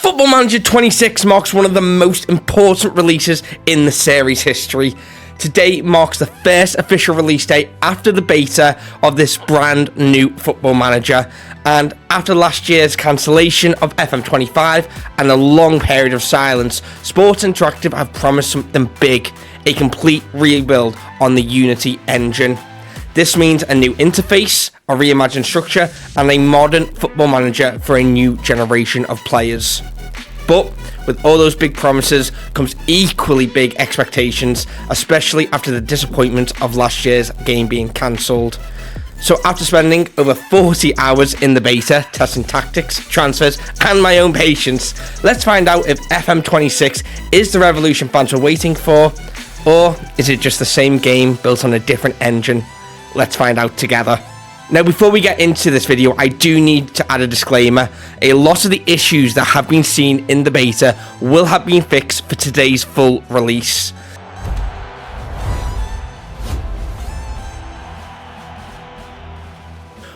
Football Manager 26 marks one of the most important releases in the series history. Today marks the first official release date after the beta of this brand new Football Manager, and after last year's cancellation of FM25 and a long period of silence, Sports Interactive have promised something big, a complete rebuild on the Unity engine. This means a new interface, a reimagined structure, and a modern Football Manager for a new generation of players. But with all those big promises comes equally big expectations, especially after the disappointment of last year's game being cancelled. So after spending over 40 hours in the beta, testing tactics, transfers, and my own patience, let's find out if FM26 is the revolution fans were waiting for, or is it just the same game built on a different engine? Let's find out together. Now, before we get into this video, I do need to add a disclaimer. A lot of the issues that have been seen in the beta will have been fixed for today's full release.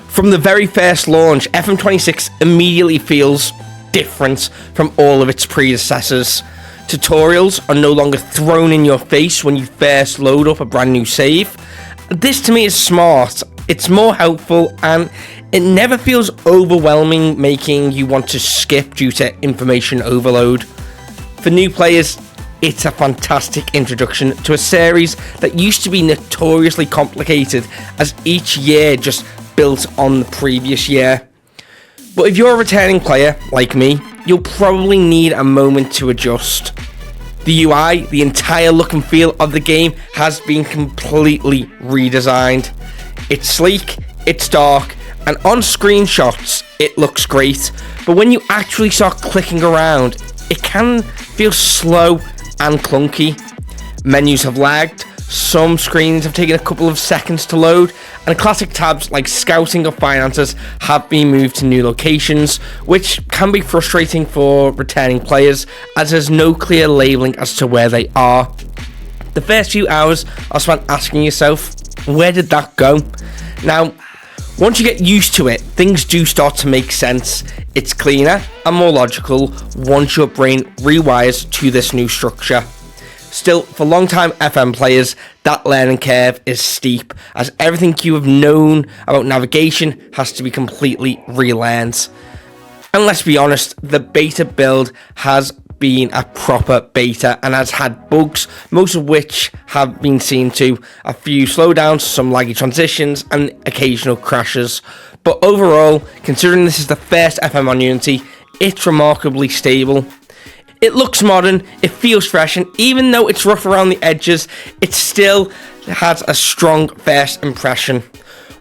From the very first launch, FM26 immediately feels different from all of its predecessors. Tutorials are no longer thrown in your face when you first load up a brand new save. This to me is smart. It's more helpful, and it never feels overwhelming, making you want to skip due to information overload. For new players, it's a fantastic introduction to a series that used to be notoriously complicated, as each year just built on the previous year. But if you're a returning player, like me, you'll probably need a moment to adjust. The UI, the entire look and feel of the game, has been completely redesigned. It's sleek, it's dark, and on screenshots it looks great, but when you actually start clicking around, it can feel slow and clunky. Menus have lagged, some screens have taken a couple of seconds to load, and classic tabs like scouting or finances have been moved to new locations, which can be frustrating for returning players as there's no clear labelling as to where they are. The first few hours are spent asking yourself, where did that go? Now, once you get used to it, things do start to make sense. It's cleaner and more logical once your brain rewires to this new structure. Still, for long-time FM players, that learning curve is steep, as everything you have known about navigation has to be completely relearned. And let's be honest, the beta build has been a proper beta and has had bugs, most of which have been seen to a few slowdowns, some laggy transitions, and occasional crashes. But overall, considering this is the first FM on Unity, it's remarkably stable. It looks modern, it feels fresh, and even though it's rough around the edges, it still has a strong first impression.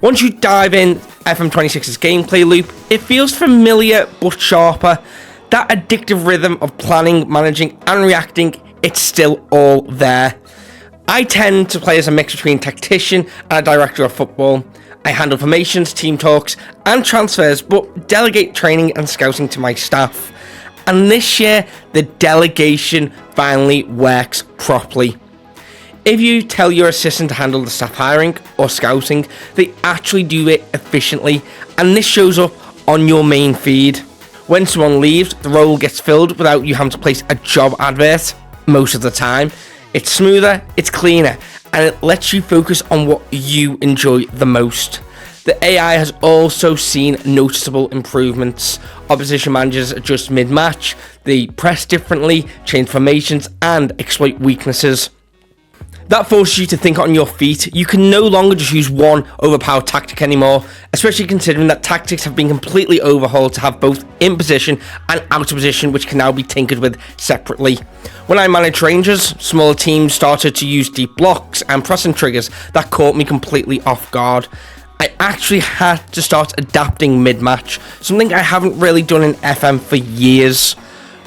Once you dive in FM26's gameplay loop, it feels familiar but sharper. That addictive rhythm of planning, managing, and reacting, it's still all there. I tend to play as a mix between tactician and a director of football. I handle formations, team talks, and transfers, but delegate training and scouting to my staff. And this year, the delegation finally works properly. If you tell your assistant to handle the staff hiring or scouting, they actually do it efficiently, and this shows up on your main feed. When someone leaves, the role gets filled without you having to place a job advert most of the time. It's smoother, it's cleaner, and it lets you focus on what you enjoy the most. The AI has also seen noticeable improvements. Opposition managers adjust mid-match, they press differently, change formations, and exploit weaknesses. That forces you to think on your feet. You can no longer just use one overpowered tactic anymore, especially considering that tactics have been completely overhauled to have both in position and out of position, which can now be tinkered with separately. When I managed Rangers, smaller teams started to use deep blocks and pressing triggers that caught me completely off guard. I actually had to start adapting mid-match, something I haven't really done in FM for years.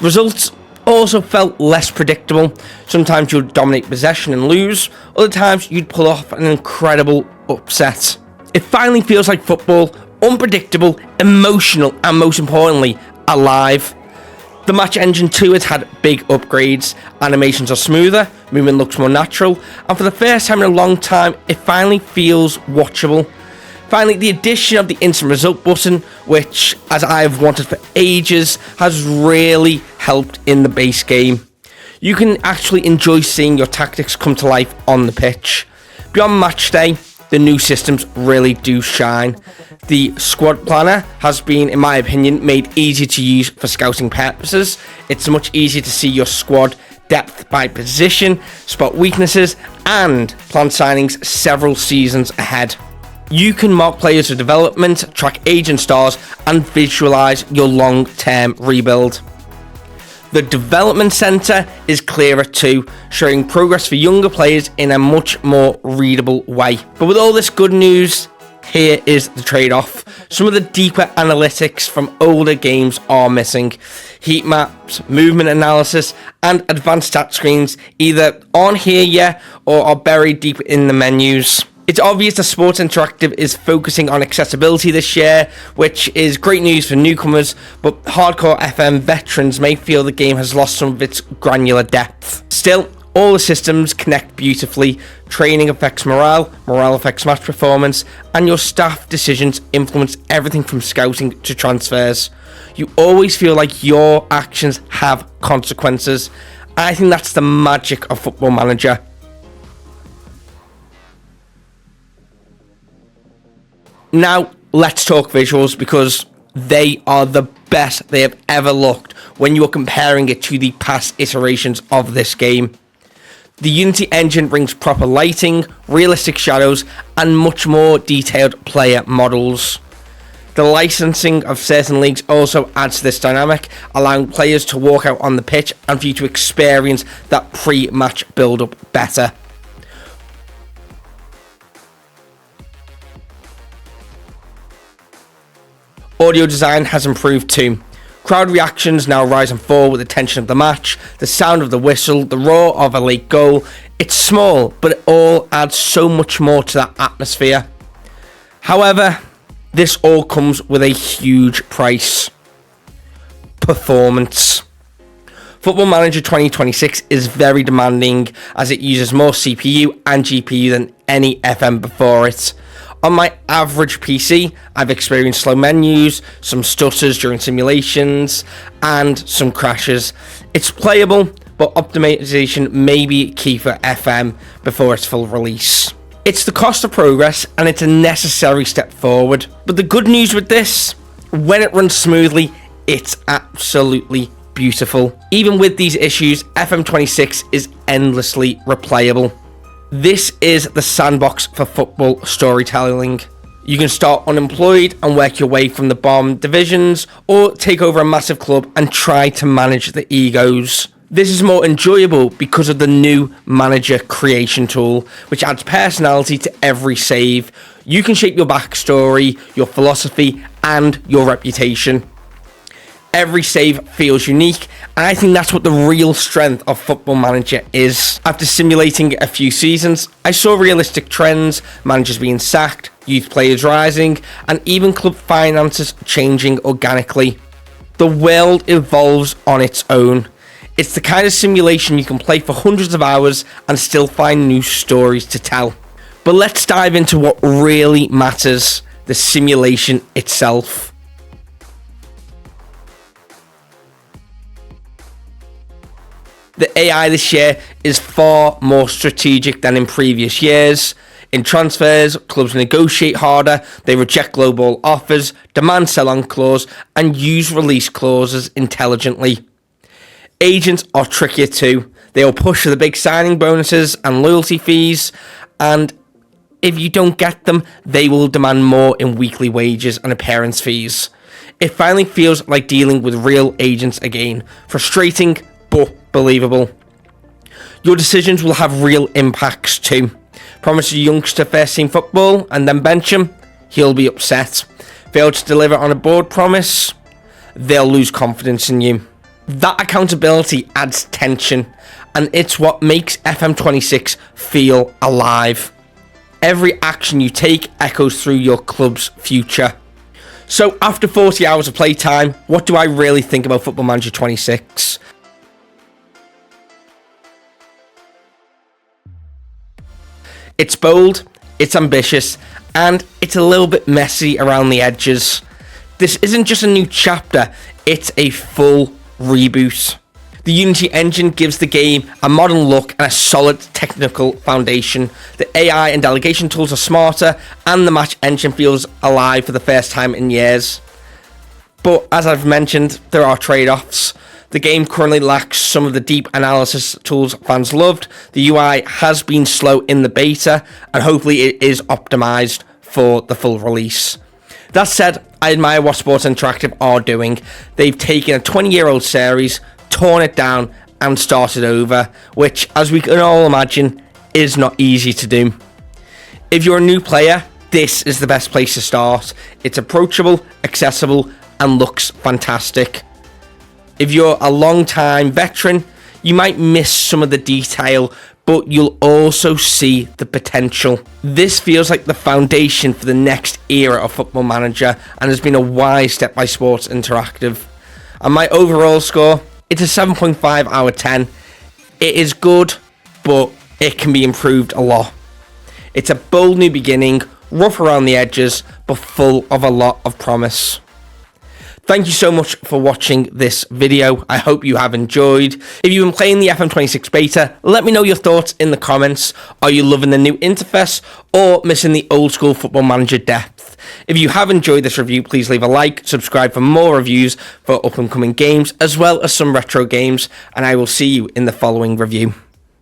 Results also felt less predictable. Sometimes you'd dominate possession and lose, other times you'd pull off an incredible upset. It finally feels like football, unpredictable, emotional, and most importantly, alive. The match engine too has had big upgrades, animations are smoother, movement looks more natural, and for the first time in a long time, it finally feels watchable. Finally, the addition of the instant result button, which, as I've wanted for ages, has really helped in the base game. You can actually enjoy seeing your tactics come to life on the pitch. Beyond match day, the new systems really do shine. The squad planner has been, in my opinion, made easier to use for scouting purposes. It's much easier to see your squad depth by position, spot weaknesses, and plan signings several seasons ahead. You can mark players for development, track age and stars, and visualize your long-term rebuild. The development center is clearer too, showing progress for younger players in a much more readable way. But with all this good news, here is the trade-off. Some of the deeper analytics from older games are missing. Heat maps, movement analysis, and advanced stat screens either aren't here yet or are buried deep in the menus. It's obvious that Sports Interactive is focusing on accessibility this year, which is great news for newcomers, but hardcore FM veterans may feel the game has lost some of its granular depth. Still, all the systems connect beautifully. Training affects morale affects match performance, and your staff decisions influence everything from scouting to transfers. You always feel like your actions have consequences. I think that's the magic of Football Manager. Now, let's talk visuals, because they are the best they have ever looked when you are comparing it to the past iterations of this game. The Unity engine brings proper lighting, realistic shadows, and much more detailed player models. The licensing of certain leagues also adds to this dynamic, allowing players to walk out on the pitch and for you to experience that pre-match build-up better. Audio design has improved too. Crowd reactions now rise and fall with the tension of the match, the sound of the whistle, the roar of a late goal. It's small, but it all adds so much more to that atmosphere. However, this all comes with a huge price. Performance. Football Manager 2026 is very demanding, as it uses more CPU and GPU than any FM before it. On my average PC, I've experienced slow menus, some stutters during simulations, and some crashes. It's playable, but optimization may be key for FM before its full release. It's the cost of progress, and it's a necessary step forward. But the good news with this, when it runs smoothly, it's absolutely beautiful. Even with these issues, FM26 is endlessly replayable. This is the sandbox for football storytelling. You can start unemployed and work your way from the bottom divisions, or take over a massive club and try to manage the egos. This is more enjoyable because of the new manager creation tool, which adds personality to every save. You can shape your backstory, your philosophy, and your reputation. Every save feels unique, and I think that's what the real strength of Football Manager is. After simulating a few seasons, I saw realistic trends, managers being sacked, youth players rising, and even club finances changing organically. The world evolves on its own. It's the kind of simulation you can play for hundreds of hours and still find new stories to tell. But let's dive into what really matters, the simulation itself. The AI this year is far more strategic than in previous years. In transfers, clubs negotiate harder, they reject global offers, demand sell-on clause, and use release clauses intelligently. Agents are trickier too. They will push for the big signing bonuses and loyalty fees, and if you don't get them, they will demand more in weekly wages and appearance fees. It finally feels like dealing with real agents again. Frustrating, but believable. Your decisions will have real impacts too. Promise a youngster first team football and then bench him, he'll be upset. Fail to deliver on a board promise, they'll lose confidence in you. That accountability adds tension, and it's what makes FM26 feel alive. Every action you take echoes through your club's future. So after 40 hours of playtime, what do I really think about Football Manager 26? It's bold, it's ambitious, and it's a little bit messy around the edges. This isn't just a new chapter, it's a full reboot. The Unity engine gives the game a modern look and a solid technical foundation. The AI and delegation tools are smarter, and the match engine feels alive for the first time in years. But as I've mentioned, there are trade-offs. The game currently lacks some of the deep analysis tools fans loved. The UI has been slow in the beta, and hopefully it is optimized for the full release. That said, I admire what Sports Interactive are doing. They've taken a 20-year-old series, torn it down, and started over, which, as we can all imagine, is not easy to do. If you're a new player, this is the best place to start. It's approachable, accessible, and looks fantastic. If you're a long-time veteran, you might miss some of the detail, but you'll also see the potential. This feels like the foundation for the next era of Football Manager, and has been a wise step by Sports Interactive. And my overall score, it's a 7.5 out of 10. It is good, but it can be improved a lot. It's a bold new beginning, rough around the edges, but full of a lot of promise. Thank you so much for watching this video. I hope you have enjoyed. If you've been playing the FM26 Beta, let me know your thoughts in the comments. Are you loving the new interface or missing the old school Football Manager depth? If you have enjoyed this review, please leave a like, subscribe for more reviews for up and coming games, as well as some retro games, and I will see you in the following review.